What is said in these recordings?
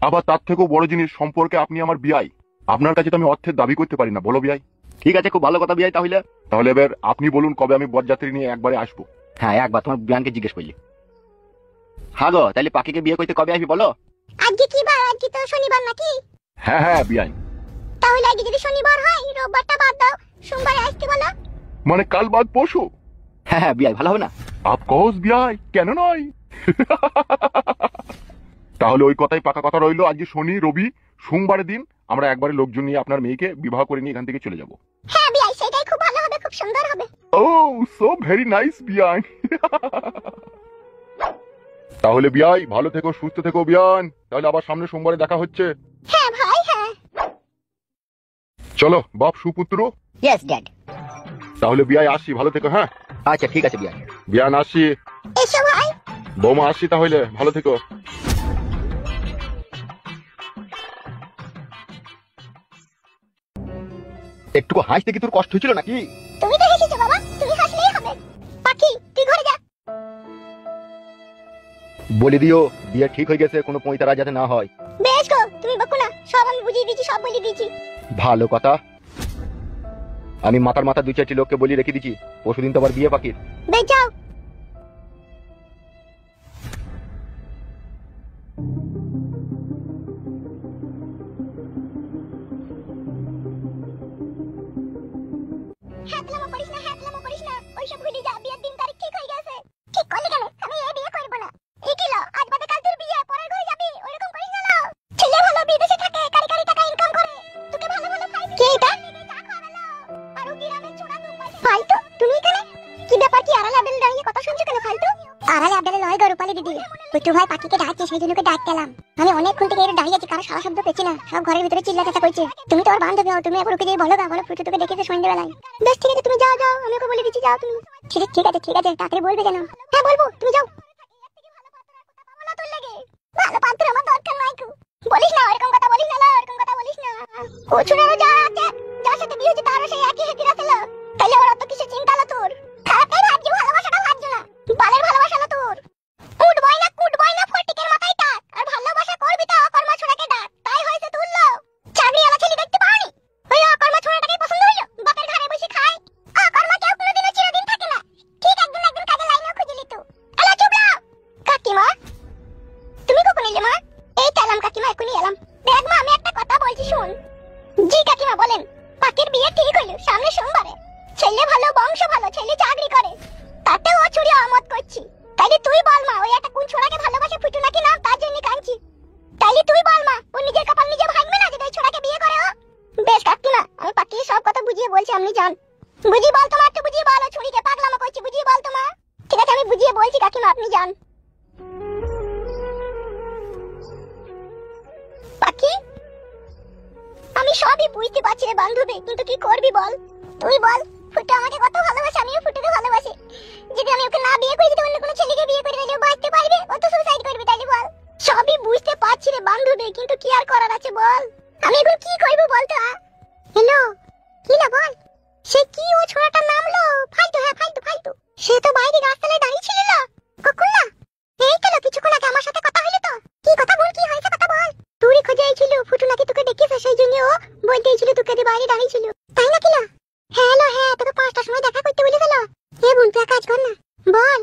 আবার তার থেকেও বড় জিনিস সম্পর্কে আপনি আমার বিয়াই। আপনার কাছে তো আমি অর্থের দাবি করতে পারি না, বলো বিয়াই। ঠিক আছে, খুব ভালো কথা বিয়াই। তাহলে তাহলে এবার আপনি বলুন কবে আমি বরযাত্রী নিয়ে একবারে আসবো। হ্যাঁ, একবার তোমার বিয়ানকে জিজ্ঞেস করলি। হ্যাঁ গো, তাহলে পাখিকে বিয়ে করতে কবে আসবি বলো? আজকে কি বার? আজকে তো শনিবার নাকি? হ্যাঁ হ্যাঁ বিয়াই। তাহলে আজকে যদি শনিবার হয়, রোববারটা বাদ দাও, সোমবারে আসতে বলো। মানে কাল বাদ পরশু? হ্যাঁ হ্যাঁ বিয়াই, ভালো হবে না? অফকোর্স বিয়াই, কেন নয়। তাহলে ওই কথাই পাকা কথা রইলো, আজকে শনি রবি সোমবারের দিন আমরা একবারে লোকজন নিয়ে আপনার মেয়েকে বিবাহ করে নিয়ে এখান থেকে চলে যাব। হ্যাঁ বিয়াই, সেটাই খুব ভালো হবে, খুব সুন্দর হবে। ও সো ভেরি নাইস বিয়াই। তাহলে বিয়াই ভালো থেকো, সুস্থ থেকো বিয়ান। তাহলে আবার সামনে সোমবারে দেখা হচ্ছে। হ্যাঁ ভাই, হ্যাঁ। চলো বাপ সুপুত্র। Yes dad. তাহলে বিয়াই আসি, ভালো থেকো। হ্যাঁ আচ্ছা ঠিক আছে বিয়াই। বিয়ান আসি। এসো ভাই। বৌমা আসি, তাহলে ভালো থেকো। একটু হাসতে কি তোর কষ্ট হয়েছিল নাকি? তুমি তো হেসেছো বাবা, তুমি হাসলেই হবে। পাখি, তুই ঘরে যা। বলে দিও বিয়ে ঠিক হয়ে গেছে, কোনো পঁয়তারা যাতে না হয়। বেশ গো, তুমি বকো না, সব আমি বুঝিয়ে দিয়েছি, সব বলে দিয়েছি। ভালো কথা। আমি মাথার মাথা 2-4টি লোককে বলি রেখে দিচ্ছি, পরশুদিন তো আবার বিয়ে পাখির। বেশ যাও। হ্যাতলামো করিস না, হ্যাতলামো করিস না, ওইসব ভুলে যা। বিয়ের দিন তারিখ ঠিক হয়ে গেছে। ঠিক করলি কেন? আমি এই বিয়ে করব না। এই কি লো, আজ বাদে কাল তোর বিয়ে, পরের ঘরে যাবি, ওইরকম করিস না লো। ছেলে ভালো বিদেশে থাকে, কারি কারি টাকা ইনকাম করে, তোকে ভালো ভালো খাইছে। কে এটা? আর ও গ্রামের ছোড়া তো পয়সা। ফালতু, তুমি এখানে কি ব্যাপার? কি আড়ালে আবেল দাঁড়িয়ে কথা শুনছো কেন ফালতু? আড়ালে আবেলে নয় গো রূপালী দিদি, পুটু ভাই পাখিকে ডাকছে, সেই জন্য ওকে ডাক গেলাম। আমি অনেকক্ষণ থেকে এর দাঁড়িয়ে আছি, কারো সারা শব্দ পেছি না, সব ঘরের ভিতরে চিল্লা চেঁচা করছে। তুমি তো আর বান্ধবী হও, তুমি একবার ওকে গিয়ে বলো গা, বলো ফুটু তোকে ডেকেছে সন্ধ্যেবেলায়। বেশ ঠিক আছে, তুমি যাও যাও, আমি ওকে বলে দিচ্ছি, যাও তুমি। ঠিক আছে ঠিক আছে, তাড়াতাড়ি বলবে যেন। হ্যাঁ বলবো, তুমি যাও। ভালো পাত্র আমার দরকার নাই কু। বলিস না ওরকম কথা, বলিস না লো, ওরকম কথা বলিস না। ও ছুড়ারও যা আছে, যার সাথে বিয়ে হচ্ছে তারও সেই একই হেতির আছে লো। তাইলে আবার অত কিছু চিন্তা লো তোর? খারাপটাই ভাবছি, ভালোবাসাটা ভাবছো না। বালের ভালোবাসা লো তোর। কুটবই না ফটিকের মাথায় টাক। আর ভালোবাসা করবি তো অকর্মা ছোড়াকে ডাক, তাই হয়েছে তোর লো। চাকরিওয়ালা ছেলে দেখতে পাওনি? ওই অকর্মা ছোড়াটাকেই পছন্দ হইলো, বাপের ঘরে বসে খায়। অকর্মা কেউ কোনোদিনও চিরদিন থাকে না, ঠিক একদিন একদিন কাজে লাইনেও খুঁজে লিত। এলা চুপ লাও। কাকিমা, তুমি কখন এলে মা? এই তো এলাম কাকিমা, এখনই এলাম। দেখ মা, আমি একটা কথা বলছি শোন। জি কাকিমা বলেন। পাখির বিয়ে ঠিক হইলো সামনে সোমবারে। ছেলে ভালো, বংশ ভালো, ছেলে চাকরি করে, তাতে ও ছুরি আমোদ করছি। তাইলে তুই বল মা, ওই একটা কোন ছোড়াকে ভালোবাসে ফুটু নাকি নাম, তার জন্য কাঁদছি। তাইলে তুই বল মা, ও নিজের কপাল নিজে ভাঙবে না যদি ওই ছোড়াকে বিয়ে করে ও? বেশ কাকিমা, আমি পাখির সব কথা বুঝিয়ে বলছি, আপনি জান। বুঝিয়ে বল তোমার, একটু বুঝিয়ে বল, ও ছুরিকে পাগলামো করছি, বুঝিয়ে বল তোমা। ঠিক আছে, আমি বুঝিয়ে বলছি কাকিমা, আপনি জান। পাখি, আমি সবই বুঝতে পারছি রে বান্ধবী, কিন্তু কি করবি বল? তুই বল, ফুটু আমাকে কত ভালোবাসে, আমিও ফুটুকে ভালোবাসি। যদি আমি ওকে না বিয়ে করি, যদি অন্য কোনো ছেলেকে বিয়ে করে, তাহলে ও বাঁচতে পারবে? ও তো সুসাইড করবে, তাইলে বল। সবই বুঝতে পারছি রে বান্ধবী, কিন্তু কি আর করার আছে বল? আমি এখন কি করব বলতো? হ্যালো, কি না বল। সে কি ও ছোড়াটার নাম লো ফালতু? হ্যাঁ ফালতু ফালতু। সে তো বাইরে রাস্তায় দাঁড়িয়ে ছিল লো। কখন না? এই তো লো, কিছুক্ষণ আগে আমার সাথে কথা হলো তো। কি কথা বল, কি হয়েছে কথা বল। তুই খোঁজে ছিল, ফুটু নাকি তোকে ডেকেছে, সেই জন্য ও বলতে ছিল তোকে দিয়ে বাইরে দাঁড়িয়ে ছিল, তাই নাকি না? হ্যাঁ লো, হ্যাঁ, তোকে 5টার সময় দেখা করতে বলেছিল। এ বোন, তুই কাজ কর না, বল।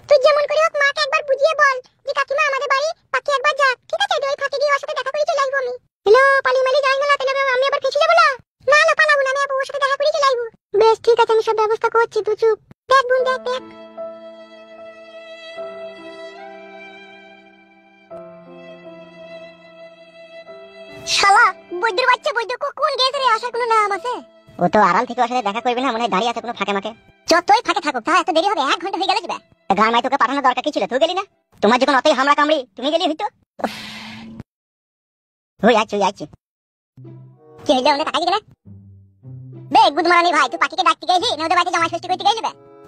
তুই যেমন করে হোক মাকে একবার বুঝিয়ে বল যে কাকিমা আমাদের বাড়ি পাখি একবার যাক, ঠিক আছে? ওই ফাঁকে গিয়ে ওর সাথে দেখা করে চলে আসবো আমি। হ্যালো, পালিয়ে মালিয়ে যাই না, তাহলে আমি আবার ফেঁসে যাবো না। না না, পালাবো না, আমি আবার ওর সাথে দেখা করে চলে আসবো। বেশ ঠিক আছে, আমি সব ব্যবস্থা করছি, তুই চুপ। দেখ বোন, দেখ দেখ। শালা বৈদ্যর বাচ্চা, বৈদ্য কোন গেছে রে? আসার কোনো নাম আছে? ও তো আরাম থেকে ওর সাথে দেখা করবে না, মনে হয় দাঁড়িয়ে আছে কোনো ফাঁকে মাকে। যতই ফাঁকে থাকুক, তা এত দেরি হবে? 1 ঘন্টা হয়ে গেল যাবে। গান মাই তোকে পাঠানোর দরকার কি ছিল? তুই গেলি না? তোমার যখন অতই হামলা কামড়ি, তুমি গেলি হইতো। ওই আচ্ছা ওই আচ্ছা, কি হইলো? ওনে টাকা দিবে বে গুদমারানি ভাই, তুই পাখিকে ডাকতে গেলি না ওদের বাড়িতে জামাই ষষ্ঠী করতে গেলি?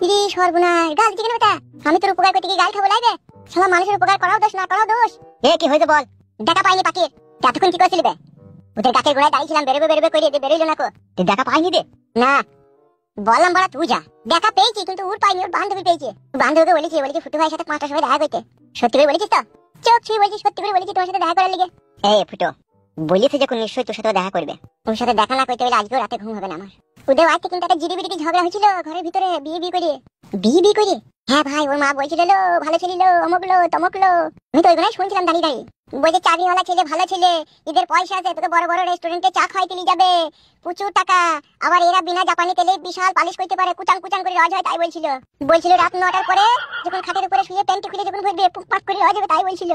ইরে সর্বনাশ, গাল দিকে না বেটা। আমি তোর উপকার করতে গিয়ে গাল খাবো লাইবে? শালা মানুষের উপকার করাও দোষ, না করাও দোষ। এ কি হইছে বল? দেখা পাইনি পাখির, এতক্ষণ কি করছিলি বে? ওদের গাছের গোড়ায় দাঁড়িয়েছিলাম, বেরোবে করে বেরোইলো না কো। তুই দেখা পাইনি বে? না বললাম বড়া, তুই যা। দেখা পেয়েছি, কিন্তু ওর পাইনি, ওর বান্ধবী পেয়েছে। বান্ধবীকে বলেছি ফুটু ভাইয়ের সাথে 5টার সময় দেখা করতে। সত্যি করে বলেছিস তো? চোখ ছুঁয়ে বলছিস, সত্যি করে বলেছি তোমার সাথে দেখা করার লিগে। এই ফুটো বলিস যখন নিশ্চয়ই তোর সাথে দেখা করবে। ওর সাথে দেখা না করতে হলে আজকেও রাতে ঘুম হবে না আমার। ওদের আজকে কিন্তু একটা জিডি ঝগড়া হয়েছিল ঘরের ভিতরে বিয়ে করে। হ্যাঁ ভাই, ওর মা বলছিল লো ভালো ছেলে লো, অমুকলো তমকলো। আমি তো ওইগুলোই শুনছিলাম দাঁড়িয়ে দাঁড়িয়ে। বলছে চাকরিওয়ালা ছেলে, ভালো ছেলে, ঈদের পয়সা আছে, তোকে বড় বড় রেস্টুরেন্টে চা খাইতে নিয়ে যাবে, প্রচুর টাকা। আবার এরা বিনা জাপানি তেলে বিশাল পালিশ করতে পারে, কুচাং কুচাং করে রজ হয়, তাই বলছিল রাত 9টার পরে যখন খাটের উপরে শুয়ে প্যান্টি খুলে যখন ভরবে পুক পাক করে রজ হবে, তাই বলছিল।